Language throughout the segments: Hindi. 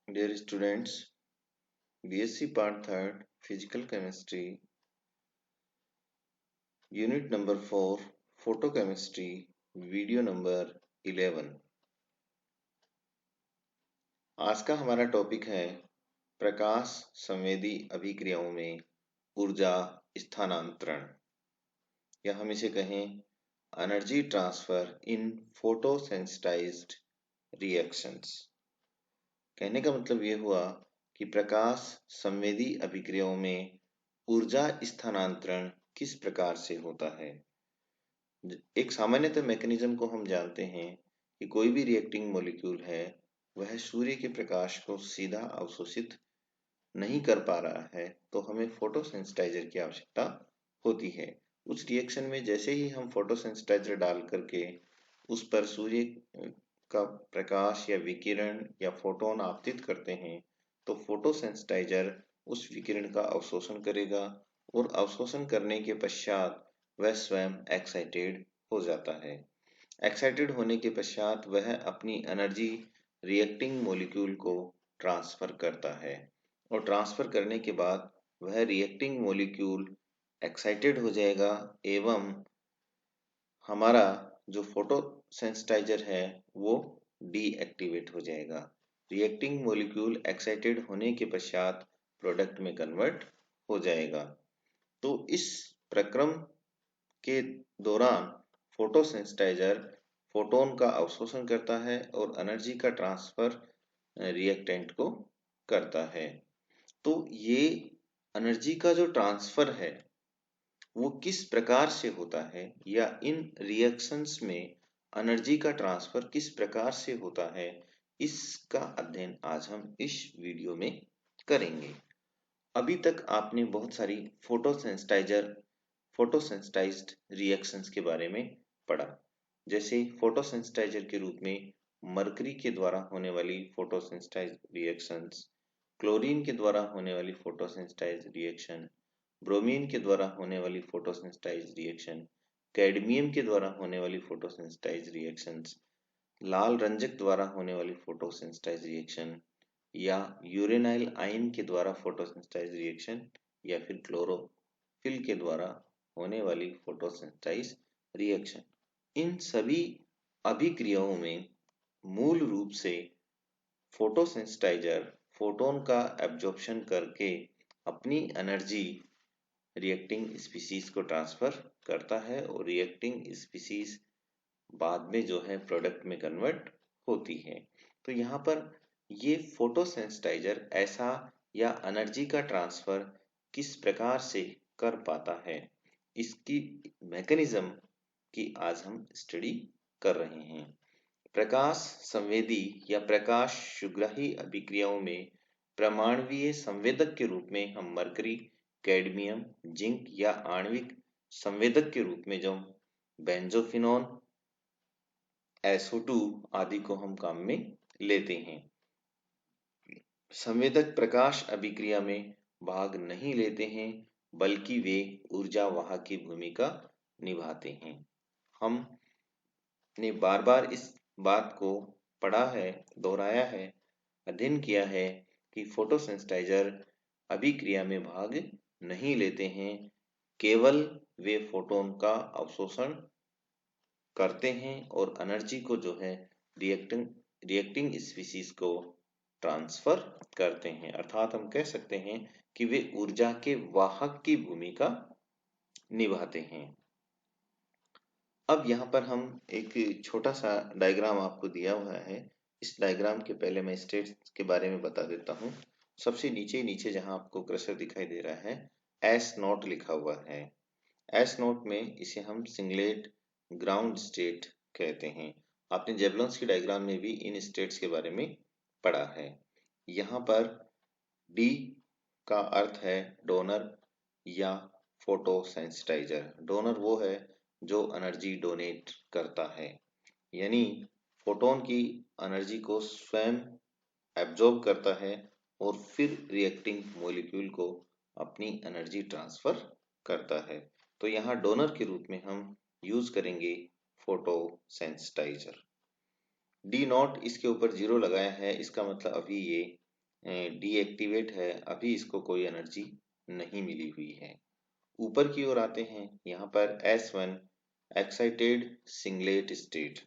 Dear students, BSc Part 3rd Physical Chemistry Unit number 4 Photochemistry Video number 11। आज का हमारा टॉपिक है प्रकाश संवेदी अभिक्रियाओं में ऊर्जा स्थानांतरण, या हम इसे कहें एनर्जी ट्रांसफर इन फोटोसेंसिटाइज्ड रिएक्शंस। कहने का मतलब ये हुआ कि प्रकाश संवेदी अभिक्रियाओं में ऊर्जा स्थानांतरण किस प्रकार से होता है। एक सामान्यतः मैकेनिज्म को हम जानते हैं कि कोई भी रिएक्टिंग मॉलिक्यूल है वह सूर्य के प्रकाश को सीधा अवशोषित नहीं कर पा रहा है, तो हमें फोटोसेंसिटाइजर की आवश्यकता होती है। उस रिएक्शन में जैसे ही हम फोटोसेंसिटाइजर डाल करके उस पर सूर्य का प्रकाश या विकिरण या फोटोन आपतित करते हैं, तो फोटोसेंसिटाइजर उस विकिरण का अवशोषण करेगा और अवशोषण करने के पश्चात वह स्वयं एक्साइटेड हो जाता है। एक्साइटेड होने के पश्चात वह अपनी एनर्जी रिएक्टिंग मॉलिक्यूल को ट्रांसफर करता है और ट्रांसफर करने के बाद वह रिएक्टिंग मॉलिक्यूल एक्साइटेड हो जाएगा एवं हमारा जो फोटोसेंसिटाइजर है वो डीएक्टिवेट हो जाएगा। रिएक्टिंग मॉलिक्यूल एक्साइटेड होने के पश्चात प्रोडक्ट में कन्वर्ट हो जाएगा। तो इस प्रक्रम के दौरान फोटोसेंसिटाइजर फोटोन का अवशोषण करता है और एनर्जी का ट्रांसफर रिएक्टेंट को करता है। तो ये एनर्जी का जो ट्रांसफर है वो किस प्रकार से होता है, या इन रिएक्शंस में एनर्जी का ट्रांसफर किस प्रकार से होता है, इसका अध्ययन आज हम इस वीडियो में करेंगे। अभी तक आपने बहुत सारी फोटोसेंसिटाइज्ड रिएक्शंस के बारे में पढ़ा। जैसे फोटोसेंसिटाइजर के रूप में मरकरी के द्वारा होने वाली फोटोसेंसिटाइज्ड रिएक्शंस, क्लोरीन के द्वारा होने वाली फोटोसेंसिटाइज्ड रिएक्शन, ब्रोमीन के द्वारा होने वाली फोटोसेंसिटाइज्ड रिएक्शन, कैडमियम के द्वारा होने वाली फोटोसेंसिटाइज्ड रिएक्शंस, लाल रंजक द्वारा होने वाली फोटोसेंसिटाइज्ड रिएक्शन, या यूरेनाइल आयन के द्वारा फोटोसेंसिटाइज्ड रिएक्शन, या फिर क्लोरोफिल के द्वारा होने वाली फोटोसेंसिटाइज्ड रिएक्शन। इन सभी अभिक्रियाओं में मूल रूप से फोटोसेंसिटाइजर फोटोन का एब्जॉर्प्शन करके अपनी एनर्जी रिएक्टिंग स्पीसीज को ट्रांसफर करता है और रिएक्टिंग स्पीसीज बाद में जो है प्रोडक्ट में कन्वर्ट होती है। तो यहाँ पर ये फोटोसेंसिटाइजर ऐसा या एनर्जी का ट्रांसफर किस प्रकार से कर पाता है, इसकी मैकेनिज्म की आज हम स्टडी कर रहे हैं। प्रकाश संवेदी या प्रकाश शुग्राही अभिक्रियाओं में परमाणुीय संवेदक के रूप में हम मरकरी, कैडमियम, जिंक या आणविक संवेदक के रूप में जो बेंजोफिनोन, SO2 आदि को हम काम में लेते हैं। संवेदक प्रकाश अभिक्रिया में भाग नहीं लेते हैं, बल्कि वे ऊर्जा वाहक की भूमिका निभाते हैं। हमने बार बार इस बात को पढ़ा है, दोहराया है, अध्ययन किया है कि फोटोसेंसिटाइजर अभिक्रिया में भाग नहीं लेते हैं, केवल वे फोटोन का अवशोषण करते हैं और एनर्जी को जो है रिएक्टिंग स्पीसीज को ट्रांसफर करते हैं। अर्थात हम कह सकते हैं कि वे ऊर्जा के वाहक की भूमिका निभाते हैं। अब यहाँ पर हम एक छोटा सा डायग्राम आपको दिया हुआ है। इस डायग्राम के पहले मैं स्टेट्स के बारे में बता देता हूँ। सबसे नीचे जहाँ आपको क्रसर दिखाई दे रहा है, S0 लिखा हुआ है। S0 में इसे हम सिंगलेट ग्राउंड स्टेट कहते हैं। आपने जेवलॉन्स की डायग्राम में भी इन स्टेट्स के बारे में पढ़ा है। यहाँ पर D का अर्थ है डोनर या फोटोसेंसिटाइजर। डोनर वो है जो एनर्जी डोनेट करता है, यानी फोटोन की एनर्जी को स्वयं एब्जॉर्ब करता है और फिर रिएक्टिंग मॉलिक्यूल को अपनी एनर्जी ट्रांसफर करता है। तो यहाँ डोनर के रूप में हम यूज करेंगे फोटोसेंसिटाइजर। D0 इसके ऊपर 0 लगाया है, इसका मतलब अभी ये डीएक्टिवेट है, अभी इसको कोई एनर्जी नहीं मिली हुई है। ऊपर की ओर आते हैं, यहाँ पर S1 एक्साइटेड सिंगलेट स्टेट,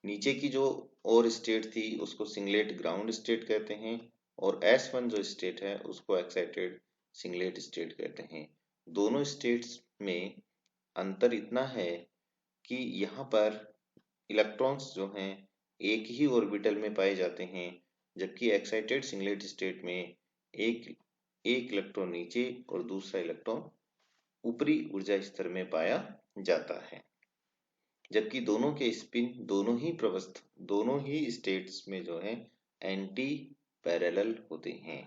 नीचे की जो और स्टेट थी उसको सिंगलेट ग्राउंड स्टेट कहते हैं, और S1 जो स्टेट है उसको एक्साइटेड सिंगलेट स्टेट कहते हैं। दोनों स्टेट्स में अंतर इतना है कि यहाँ पर इलेक्ट्रॉन्स जो हैं एक ही ऑर्बिटल में पाए जाते हैं, जबकि एक्साइटेड सिंगलेट स्टेट में एक इलेक्ट्रॉन नीचे और दूसरा इलेक्ट्रॉन ऊपरी ऊर्जा स्तर में पाया जाता है। जबकि दोनों के स्पिन दोनों ही स्टेट्स में जो है एंटी पैरेलल होते हैं,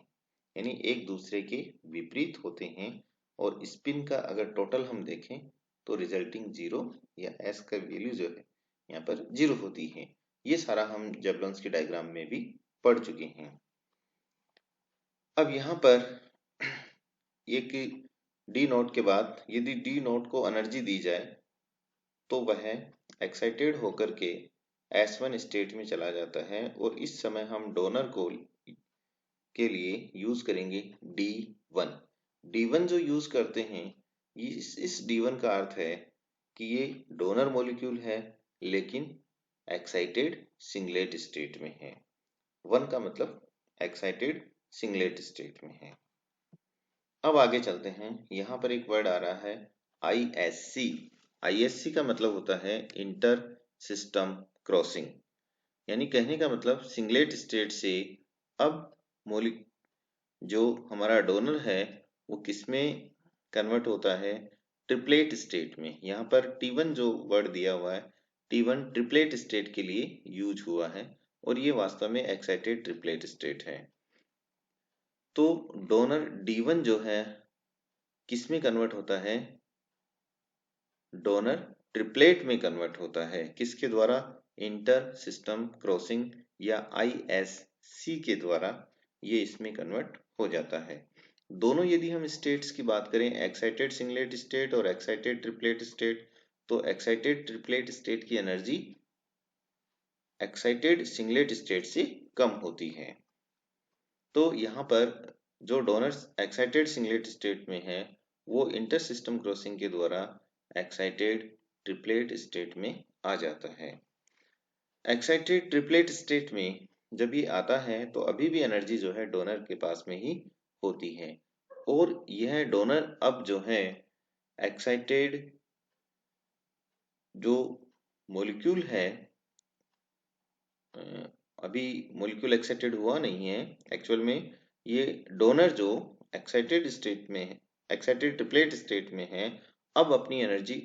यानी एक दूसरे के विपरीत होते हैं, और स्पिन का अगर टोटल हम देखें तो रिजल्टिंग जीरो या एस का वैल्यू जो है यहाँ पर जीरो होती है। ये सारा हम जेवलॉन्स की डायग्राम में भी पढ़ चुके हैं। अब यहाँ पर एक डी नॉट के बाद यदि डी नॉट को एनर्जी दी जाए तो वह एक्साइटेड होकर के S1 स्टेट में चला जाता है, और इस समय हम डोनर को के लिए यूज करेंगे D1। D1 जो यूज करते हैं, इस D1 का अर्थ है कि ये डोनर मॉलिक्यूल है लेकिन एक्साइटेड सिंगलेट स्टेट में है। 1 का मतलब एक्साइटेड सिंगलेट स्टेट में है। अब आगे चलते हैं, यहाँ पर एक वर्ड आ रहा है ISC। ISC का मतलब होता है इंटर सिस्टम क्रॉसिंग, यानी कहने का मतलब सिंगलेट स्टेट से अब मॉलिक्यूल जो हमारा डोनर है वो किसमें कन्वर्ट होता है, ट्रिपलेट स्टेट में। यहाँ पर T1 जो वर्ड दिया हुआ है, T1 ट्रिपलेट स्टेट के लिए यूज हुआ है, और ये वास्तव में एक्साइटेड ट्रिपलेट स्टेट है। तो डोनर D1 जो है किसमें कन्वर्ट होता है, डोनर ट्रिपलेट में कन्वर्ट होता है। किसके द्वारा, इंटर सिस्टम क्रॉसिंग या ISC के द्वारा ये इसमें कन्वर्ट हो जाता है। दोनों यदि हम स्टेट्स की बात करें, एक्साइटेड सिंगलेट स्टेट और एक्साइटेड ट्रिपलेट स्टेट, तो एक्साइटेड ट्रिपलेट स्टेट की एनर्जी एक्साइटेड सिंगलेट स्टेट से कम होती है। तो यहाँ पर जो डोनर एक्साइटेड सिंगलेट स्टेट में है वो इंटर सिस्टम क्रॉसिंग के द्वारा एक्साइटेड ट्रिपलेट स्टेट में आ जाता है। एक्साइटेड ट्रिपलेट स्टेट में जब ये आता है तो अभी भी एनर्जी जो है डोनर के पास में ही होती है, और यह डोनर अब जो है एक्साइटेड जो मॉलिक्यूल है, अभी मॉलिक्यूल एक्साइटेड हुआ नहीं है एक्चुअल में, ये डोनर जो एक्साइटेड स्टेट में है, एक्साइटेड ट्रिपलेट स्टेट में है, अब अपनी एनर्जी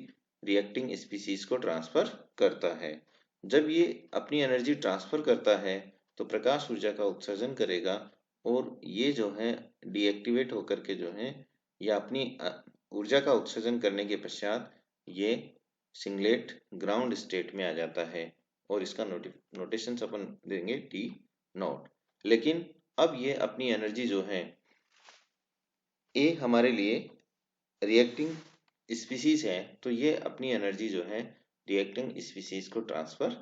रिएक्टिंग स्पीसीज को ट्रांसफर करता है। जब ये अपनी एनर्जी ट्रांसफर करता है तो प्रकाश ऊर्जा का उत्सर्जन करेगा, और ये जो है डीएक्टिवेट होकर के जो है या अपनी ऊर्जा का उत्सर्जन करने के पश्चात ये सिंगलेट ग्राउंड स्टेट में आ जाता है, और इसका नोटेशन अपन देंगे T नॉट। लेकिन अब ये अपनी एनर्जी जो है, ए हमारे लिए रिएक्टिंग स्पीसीज है, तो ये अपनी एनर्जी जो है रिएक्टिंग स्पीसीज को ट्रांसफर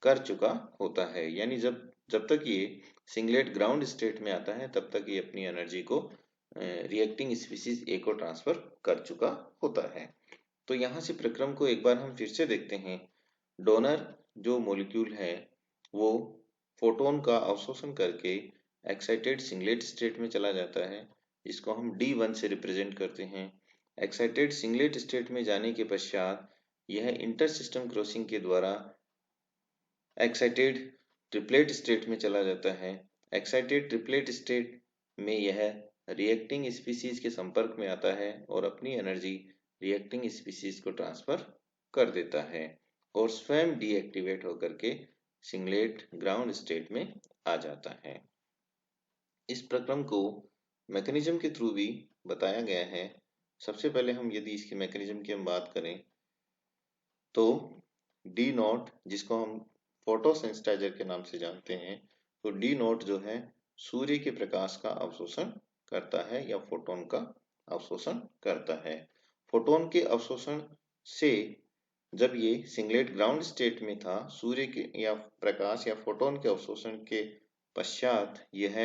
कर चुका होता है। यानी जब जब तक ये सिंगलेट ग्राउंड स्टेट में आता है तब तक ये अपनी एनर्जी को रिएक्टिंग स्पीसीज ए को ट्रांसफर कर चुका होता है। तो यहाँ से प्रक्रम को एक बार हम फिर से देखते हैं। डोनर जो मॉलिक्यूल है वो फोटोन का अवशोषण करके एक्साइटेड सिंगलेट स्टेट में चला जाता है, जिसको हम D1 से रिप्रेजेंट करते हैं। एक्साइटेड सिंगलेट स्टेट में जाने के पश्चात यह इंटर सिस्टम क्रॉसिंग के द्वारा एक्साइटेड ट्रिपलेट स्टेट में चला जाता है। एक्साइटेड ट्रिपलेट स्टेट में यह रिएक्टिंग स्पीसीज के संपर्क में आता है और अपनी एनर्जी रिएक्टिंग स्पीसीज को ट्रांसफर कर देता है, और स्वयं डीएक्टिवेट होकर के सिंगलेट ग्राउंड स्टेट में आ जाता है। इस प्रक्रम को मैकेनिज्म के थ्रू भी बताया गया है। सबसे पहले हम यदि इसके मैकेनिज्म की हम बात करें तो डी नॉट, जिसको हम फोटोसेंसिटाइजर के नाम से जानते हैं, तो डी नॉट जो है सूर्य के प्रकाश का अवशोषण करता है या फोटोन का अवशोषण करता है। फोटोन के अवशोषण से जब ये सिंगलेट ग्राउंड स्टेट में था, सूर्य के या प्रकाश या फोटोन के अवशोषण के पश्चात यह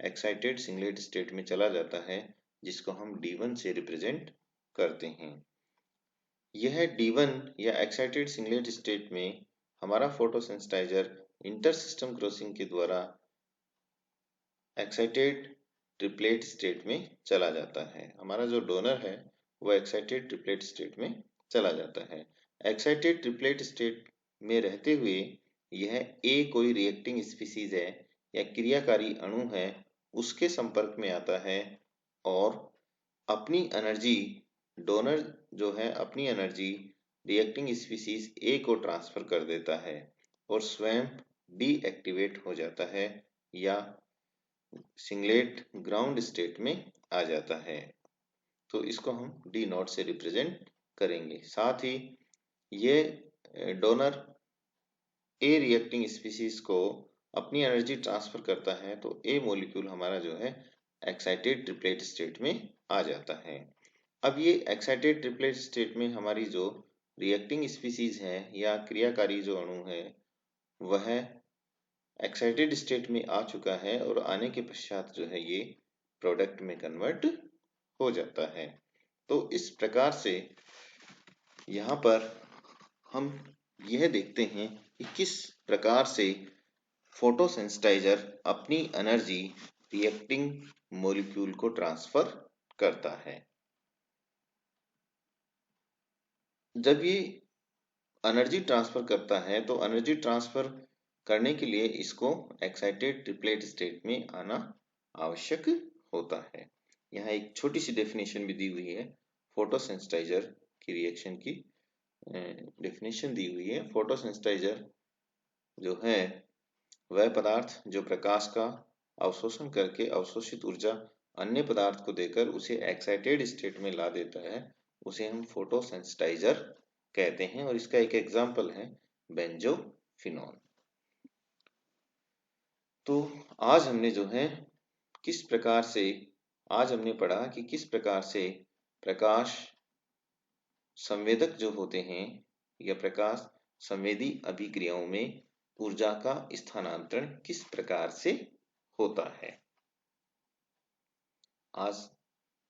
एक्साइटेड सिंगलेट स्टेट में चला जाता है, जिसको हम D1 से रिप्रेजेंट करते हैं। यह D1 या एक्साइटेड सिंगलेट स्टेट में हमारा फोटोसेंसिटाइजर इंटर सिस्टम क्रॉसिंग के द्वारा एक्साइटेड ट्रिपलेट स्टेट में चला जाता है। हमारा जो डोनर है वो एक्साइटेड ट्रिपलेट स्टेट में चला जाता है। एक्साइटेड ट्रिपलेट स्टेट में रहते हुए यह ए कोई रिएक्टिंग स्पीसीज है या क्रियाकारी अणु है, उसके संपर्क में आता है और अपनी एनर्जी, डोनर जो है अपनी एनर्जी रिएक्टिंग स्पीसीज ए को ट्रांसफर कर देता है और स्वयं डीएक्टिवेट हो जाता है या सिंगलेट ग्राउंड स्टेट में आ जाता है। तो इसको हम डी नॉट से रिप्रेजेंट करेंगे। साथ ही ये डोनर ए रिएक्टिंग स्पीसीज को अपनी एनर्जी ट्रांसफर करता है, तो ए मॉलिक्यूल हमारा जो है एक्साइटेड ट्रिपलेट स्टेट में आ जाता है। अब ये एक्साइटेड ट्रिपलेट स्टेट में हमारी जो रिएक्टिंग स्पीसीज है या क्रियाकारी जो अणु है वह एक्साइटेड स्टेट में आ चुका है और आने के पश्चात जो है ये प्रोडक्ट में कन्वर्ट हो जाता है। तो इस प्रकार से यहाँ पर हम यह देखते हैं कि किस प्रकार से फोटोसेंसिटाइजर अपनी एनर्जी रिएक्टिंग मॉलिक्यूल को ट्रांसफर करता है। जब ये एनर्जी ट्रांसफर करता है तो एनर्जी ट्रांसफर करने के लिए इसको एक्साइटेड ट्रिपलेट स्टेट में आना आवश्यक होता है। यहाँ एक छोटी सी डेफिनेशन भी दी हुई है फोटोसेंसिटाइजर की रिएक्शन की डेफिनेशन दी हुई है। फोटोसेंसिटाइजर जो है वह पदार्थ जो प्रकाश का अवशोषण करके अवशोषित ऊर्जा अन्य पदार्थ को देकर उसे एक्साइटेड स्टेट में ला देता है, उसे हम फोटोसेंसिटाइजर कहते हैं। और इसका एक एग्जाम्पल है बेंजोफिनॉल। तो आज हमने जो है किस प्रकार से आज हमने पढ़ा कि किस प्रकार से प्रकाश संवेदक जो होते हैं या प्रकाश संवेदी अभिक्रियाओं में ऊर्जा का स्थानांतरण किस प्रकार से होता है। आज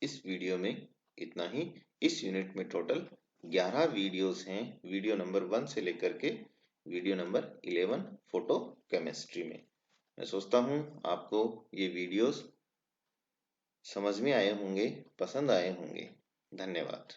इस वीडियो में इतना ही। इस यूनिट में टोटल 11 वीडियोस हैं, वीडियो नंबर 1 से लेकर के वीडियो नंबर 11 फोटो केमिस्ट्री में। मैं सोचता हूँ आपको ये वीडियोस समझ में आए होंगे, पसंद आए होंगे। धन्यवाद।